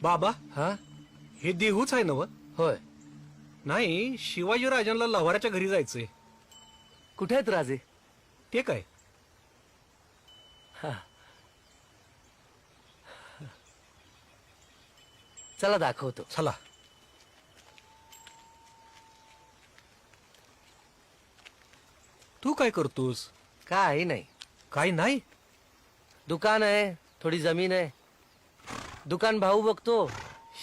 बाबा हा हे देहूच आहे ना व? होय. नाही, शिवाजीराजांना लव्हाराच्या घरी जायचंय. कुठे आहेत राजे? ते काय? चला दाखवतो. चला. तू काय करतोस? काही नाही, काय नाही. दुकान आहे, थोडी जमीन आहे. दुकान भाऊ बघतो,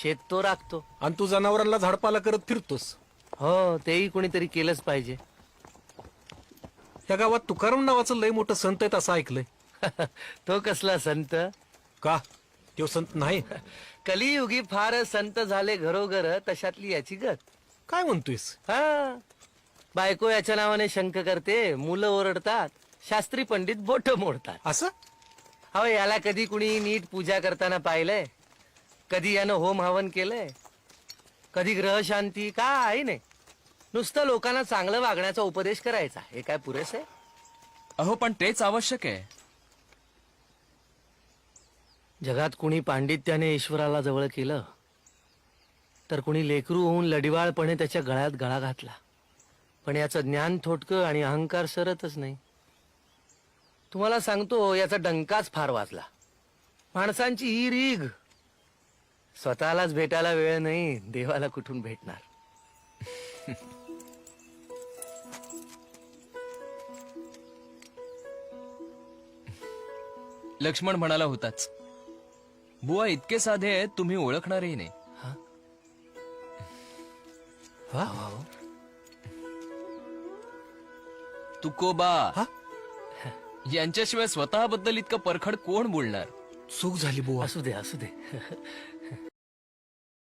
शेत तो राखतो. आणि तू जनावरांना झाडपाला करत फिरतोस. हो, तेही कोणीतरी केलंच पाहिजे. त्या गावात तुकाराम नावाचं लय मोठं संत आहेत असं ऐकलंय. तो कसला संत? का तो संत नाही? कलियुगी फार संत झाले घरोघर, तशातली याची गत. काय म्हणतोयस? हा, बायको याच्या नावाने शंक करते, मुलं ओरडतात, शास्त्री पंडित बोट मोडतात. असं? अहो, याला कधी कुणी नीट पूजा करताना पाहिलंय? कधी यानं होम हवन केलंय? कधी ग्रह शांती? काय नाही, नुसतं लोकांना चांगलं वागण्याचा उपदेश करायचा. हे काय पुरेस आहे? अहो पण तेच आवश्यक आहे. जगात कुणी पांडित्याने ईश्वराला जवळ केलं, तर कुणी लेकरू होऊन लडिवाळपणे त्याच्या गळ्यात गळा घातला. पण याचं ज्ञान थोटकं आणि अहंकार सरतच नाही. तुम्हाला सांगतो, याचा डंकाच फार वाजला. माणसांची ही रीघ, स्वतःलाच भेटायला वेळ नाही, देवाला कुठून भेटणार? लक्ष्मण म्हणाला होताच, बुवा इतके साधे आहेत तुम्ही ओळखणारही नाही. वा वा वा. तुकोबा हा? यांच्याशिवाय स्वतःबद्दल इतकं परखड कोण बोलणार? चूक झाली बुवा. असू दे असू दे.